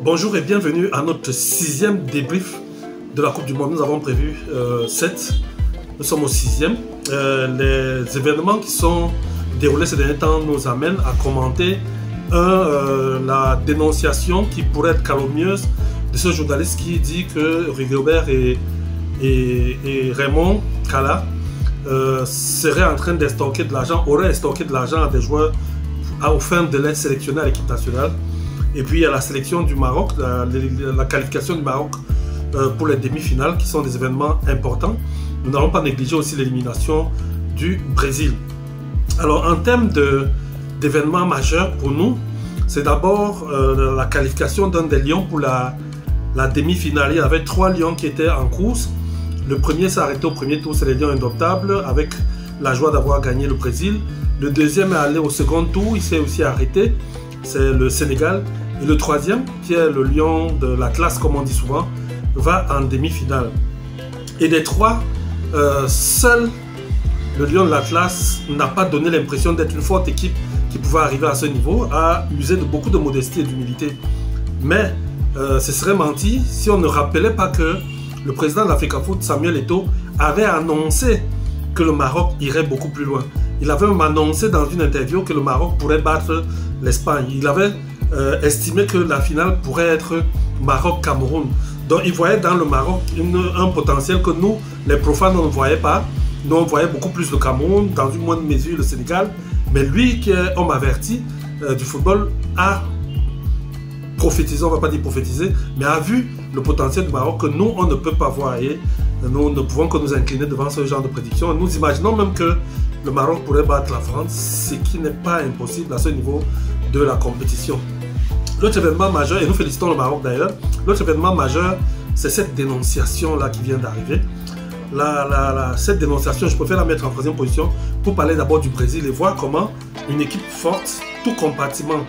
Bonjour et bienvenue à notre 6e débrief de la Coupe du Monde. Nous avons prévu 7, nous sommes au 6e. Les événements qui sont déroulés ces derniers temps nous amènent à commenter la dénonciation qui pourrait être calomnieuse de ce journaliste qui dit que Rigobert et Raymond Kala seraient en train d'estorquer de l'argent, auraient estorqué de l'argent à des joueurs aux fins de les sélectionner à l'équipe nationale. Et puis il y a la sélection du Maroc, la qualification du Maroc pour les demi-finales qui sont des événements importants. Nous n'allons pas négliger aussi l'élimination du Brésil. Alors en termes d'événements majeurs pour nous, c'est d'abord la qualification d'un des lions pour la demi-finale. Il y avait 3 lions qui étaient en course. Le premier s'est arrêté au premier tour, c'est les lions indomptables avec la joie d'avoir gagné le Brésil. Le deuxième est allé au second tour, il s'est aussi arrêté, c'est le Sénégal. Et le troisième, qui est le lion de l'Atlas, comme on dit souvent, va en demi-finale. Et des trois, seul le lion de l'Atlas n'a pas donné l'impression d'être une forte équipe qui pouvait arriver à ce niveau, a usé de beaucoup de modestie et d'humilité. Mais ce serait menti si on ne rappelait pas que le président de l'Africafoot, Samuel Eto'o, avait annoncé que le Maroc irait beaucoup plus loin. Il avait même annoncé dans une interview que le Maroc pourrait battre l'Espagne. Il avait estimé que la finale pourrait être Maroc-Cameroun. Donc il voyait dans le Maroc un potentiel que nous, les profanes, on ne voyait pas. Nous, on voyait beaucoup plus le Cameroun, dans une moindre mesure le Sénégal. Mais lui, qui est homme averti du football, a prophétisé, on ne va pas dire prophétisé, mais a vu le potentiel du Maroc que nous, on ne peut pas voir. Et nous ne pouvons que nous incliner devant ce genre de prédiction. Nous imaginons même que le Maroc pourrait battre la France, ce qui n'est pas impossible à ce niveau de la compétition. L'autre événement majeur, et nous félicitons le Maroc d'ailleurs, l'autre événement majeur, c'est cette dénonciation-là qui vient d'arriver. Cette dénonciation, je préfère la mettre en troisième position pour parler d'abord du Brésil et voir comment une équipe forte, tout compartiment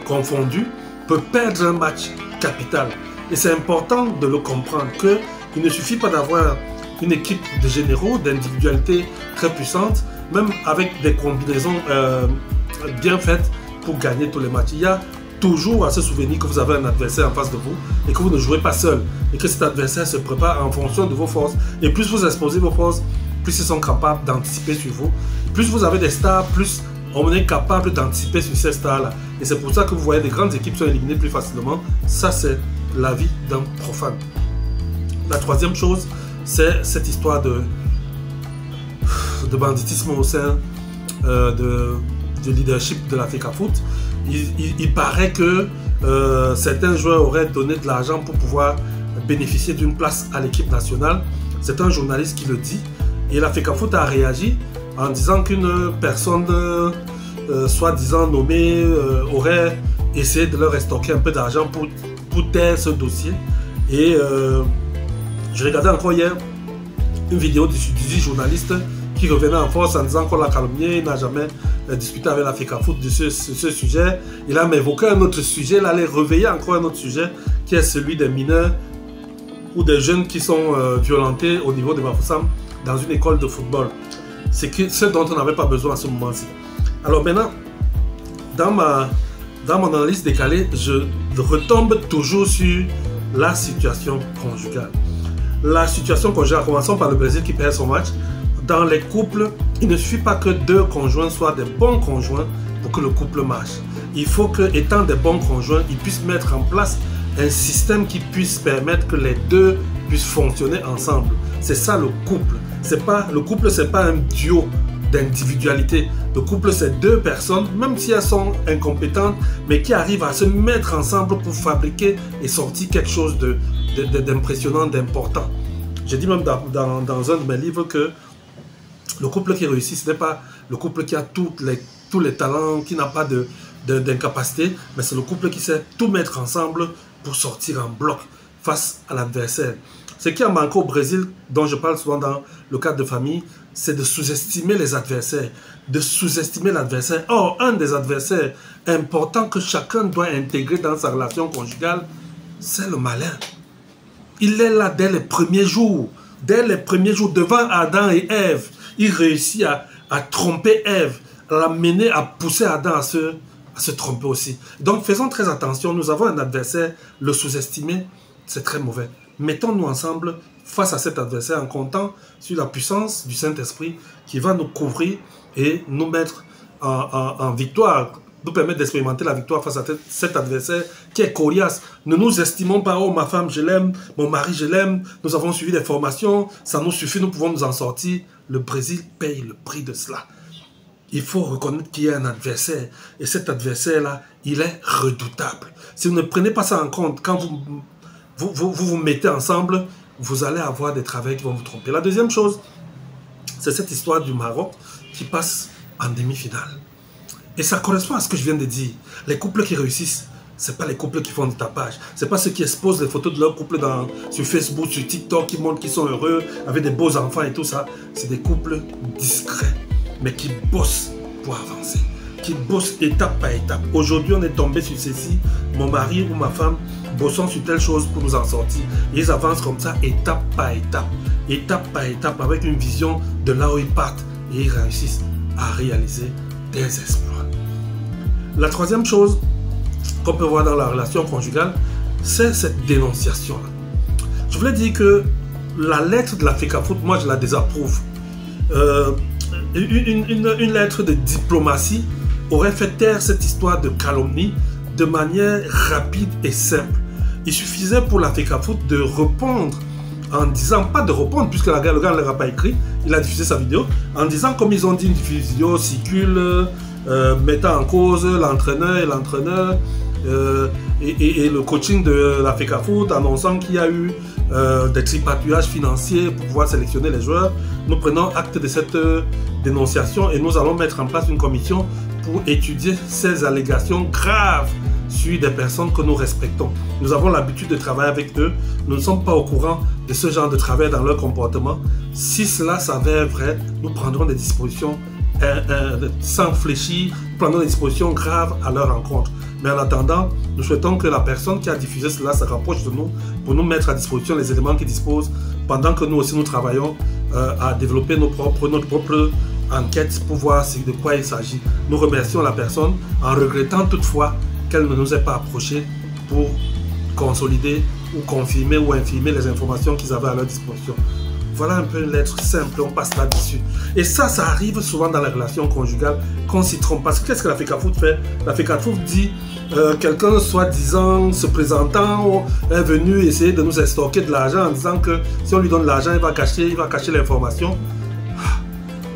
confondu, peut perdre un match capital. Et c'est important de le comprendre qu'il ne suffit pas d'avoir une équipe de généraux, d'individualités très puissantes, même avec des combinaisons bien faites pour gagner tous les matchs. Il y a toujours à se souvenir que vous avez un adversaire en face de vous et que vous ne jouez pas seul et que cet adversaire se prépare en fonction de vos forces. Et plus vous exposez vos forces, plus ils sont capables d'anticiper sur vous. Plus vous avez des stars, plus on est capable d'anticiper sur ces stars-là. Et c'est pour ça que vous voyez des grandes équipes sont éliminées plus facilement. Ça, c'est l'avis d'un profane. La troisième chose, c'est cette histoire de banditisme au sein du leadership de l'Africafoot. Il paraît que certains joueurs auraient donné de l'argent pour pouvoir bénéficier d'une place à l'équipe nationale. C'est un journaliste qui le dit. Et l'Africafoot a réagi en disant qu'une personne soi-disant nommée aurait essayé de leur estorquer un peu d'argent pour taire ce dossier. Et je regardais encore hier une vidéo du journaliste qui revenait en force en disant qu'on l'a calomnié, il n'a jamais discuté avec l'Africafoot de ce sujet. Il a évoqué un autre sujet, il allait réveiller encore un autre sujet qui est celui des mineurs ou des jeunes qui sont violentés au niveau de Bafoussam dans une école de football. C'est ce dont on n'avait pas besoin à ce moment-ci. Alors maintenant, dans mon analyse décalée, je retombe toujours sur la situation conjugale. La situation conjugale, commençons par le Brésil qui perd son match. Dans les couples, il ne suffit pas que 2 conjoints soient des bons conjoints pour que le couple marche. Il faut que, étant des bons conjoints, ils puissent mettre en place un système qui puisse permettre que les 2 puissent fonctionner ensemble. C'est ça le couple. Le couple, ce n'est pas un duo d'individualité. Le couple, c'est 2 personnes, même si elles sont incompétentes, mais qui arrivent à se mettre ensemble pour fabriquer et sortir quelque chose d'impressionnant, d'important. J'ai dit même dans un de mes livres que le couple qui réussit, ce n'est pas le couple qui a tous les talents, qui n'a pas d'incapacité, mais c'est le couple qui sait tout mettre ensemble pour sortir en bloc face à l'adversaire. Ce qui a manqué au Brésil, dont je parle souvent dans le cadre de famille, c'est de sous-estimer les adversaires, de sous-estimer l'adversaire. Or, un des adversaires importants que chacun doit intégrer dans sa relation conjugale, c'est le malin. Il est là dès les premiers jours. Dès les premiers jours, devant Adam et Ève, il réussit à tromper Ève, à l'amener, à pousser Adam à se tromper aussi. Donc faisons très attention, nous avons un adversaire, le sous-estimer, c'est très mauvais. Mettons-nous ensemble face à cet adversaire en comptant sur la puissance du Saint-Esprit qui va nous couvrir et nous mettre en victoire, nous permettre d'expérimenter la victoire face à cet adversaire qui est coriace. Ne nous estimons pas, oh ma femme je l'aime, mon mari je l'aime, nous avons suivi des formations, ça nous suffit, nous pouvons nous en sortir. Le Brésil paye le prix de cela. Il faut reconnaître qu'il y a un adversaire et cet adversaire-là, il est redoutable. Si vous ne prenez pas ça en compte, quand vous mettez ensemble, vous allez avoir des travails qui vont vous tromper. La deuxième chose, c'est cette histoire du Maroc qui passe en demi-finale. Et ça correspond à ce que je viens de dire. Les couples qui réussissent, ce n'est pas les couples qui font du tapage. Ce n'est pas ceux qui exposent les photos de leur couple sur Facebook, sur TikTok, qui montrent qu'ils sont heureux, avec des beaux enfants et tout ça. C'est des couples discrets, mais qui bossent pour avancer, qui bossent étape par étape. Aujourd'hui, on est tombé sur ceci. Mon mari ou ma femme bossons sur telle chose pour nous en sortir. Et ils avancent comme ça, étape par étape, avec une vision de là où ils partent. Et ils réussissent à réaliser des exploits. La troisième chose qu'on peut voir dans la relation conjugale, c'est cette dénonciation-là. Je voulais dire que la lettre de la FECAFOOT, moi je la désapprouve. Une lettre de diplomatie aurait fait taire cette histoire de calomnie de manière rapide et simple. Il suffisait pour la FECAFOOT de répondre en disant, pas de répondre puisque le gars ne l'aura pas écrit, il a diffusé sa vidéo, en disant comme ils ont dit, une vidéo circule, mettant en cause l'entraîneur et le coaching de la FECAFOOT, annonçant qu'il y a eu des tripatouillages financiers pour pouvoir sélectionner les joueurs. Nous prenons acte de cette dénonciation et nous allons mettre en place une commission pour étudier ces allégations graves sur des personnes que nous respectons. Nous avons l'habitude de travailler avec eux. Nous ne sommes pas au courant de ce genre de travail dans leur comportement. Si cela s'avère vrai, nous prendrons des dispositions sans fléchir, nous prendrons des dispositions graves à leur encontre. Mais en attendant, nous souhaitons que la personne qui a diffusé cela se rapproche de nous pour nous mettre à disposition les éléments qu'ils disposent pendant que nous aussi nous travaillons à développer notre propre enquête pour voir de quoi il s'agit. Nous remercions la personne en regrettant toutefois qu'elle ne nous ait pas approché pour consolider ou confirmer ou infirmer les informations qu'ils avaient à leur disposition. Voilà un peu une lettre simple, on passe là-dessus. Et ça arrive souvent dans les relations conjugales qu'on s'y trompe. Parce que qu'est-ce que la FECAFOOT fait? La FECAFOOT dit quelqu'un soi-disant se présentant est venu essayer de nous extorquer de l'argent en disant que si on lui donne l'argent, il va cacher l'information.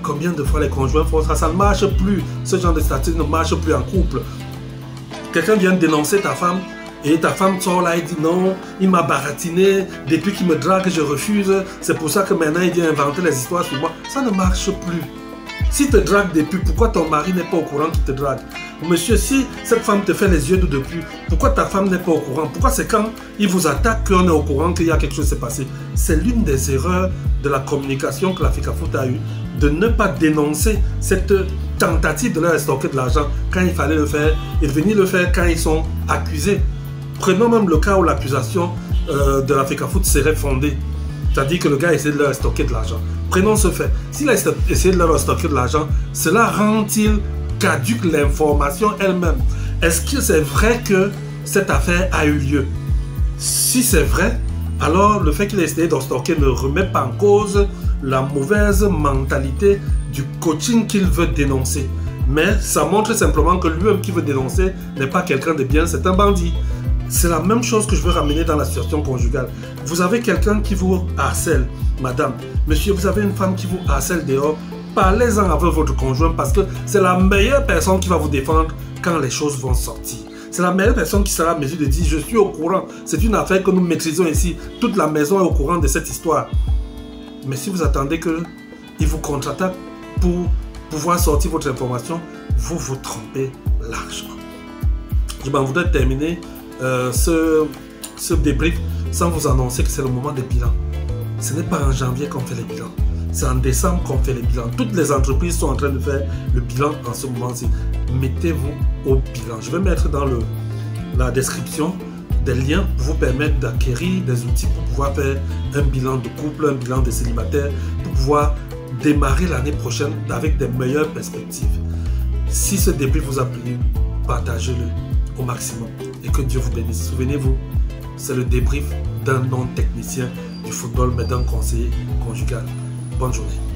Combien de fois les conjoints font ça? Ça ne marche plus. Ce genre de statut ne marche plus en couple. Quelqu'un vient dénoncer ta femme et ta femme sort là et dit non, il m'a baratiné, depuis qu'il me drague, je refuse. C'est pour ça que maintenant il vient inventer les histoires sur moi. Ça ne marche plus. S'il te drague depuis, pourquoi ton mari n'est pas au courant qu'il te drague? Monsieur, si cette femme te fait les yeux doux depuis, pourquoi ta femme n'est pas au courant? Pourquoi c'est quand il vous attaque qu'on est au courant qu'il y a quelque chose qui s'est passé? C'est l'une des erreurs de la communication que la FECAFOOT a eue, de ne pas dénoncer cette tentative de leur extorquer de l'argent quand il fallait le faire et de venir le faire quand ils sont accusés. Prenons même le cas où l'accusation de la FECAFOOT serait fondée. C'est-à-dire que le gars essaie de leur stocker de l'argent. Prenons ce fait. S'il a essayé de leur stocker de l'argent, cela rend-il caduque l'information elle-même? Est-ce que c'est vrai que cette affaire a eu lieu? Si c'est vrai, alors le fait qu'il ait essayé de stocker ne remet pas en cause la mauvaise mentalité du coaching qu'il veut dénoncer. Mais ça montre simplement que lui-même qui veut dénoncer n'est pas quelqu'un de bien, c'est un bandit. C'est la même chose que je veux ramener dans la situation conjugale. Vous avez quelqu'un qui vous harcèle, madame, monsieur, vous avez une femme qui vous harcèle dehors, parlez-en avec votre conjoint parce que c'est la meilleure personne qui va vous défendre quand les choses vont sortir. C'est la meilleure personne qui sera en mesure de dire, je suis au courant, c'est une affaire que nous maîtrisons ici, toute la maison est au courant de cette histoire. Mais si vous attendez qu'il vous contre-attaque pour pouvoir sortir votre information, vous vous trompez largement. Je m'en voudrais terminer ce débrief sans vous annoncer que c'est le moment des bilans. Ce n'est pas en janvier qu'on fait les bilans, c'est en décembre qu'on fait les bilans. Toutes les entreprises sont en train de faire le bilan en ce moment-ci. Mettez-vous au bilan. Je vais mettre dans la description des liens pour vous permettre d'acquérir des outils pour pouvoir faire un bilan de couple, un bilan de célibataire, pour pouvoir démarrer l'année prochaine avec des meilleures perspectives. Si ce débrief vous a plu, partagez-le au maximum et que Dieu vous bénisse. Souvenez-vous, c'est le débrief d'un non-technicien du football, mais d'un conseiller conjugal. Bonne journée.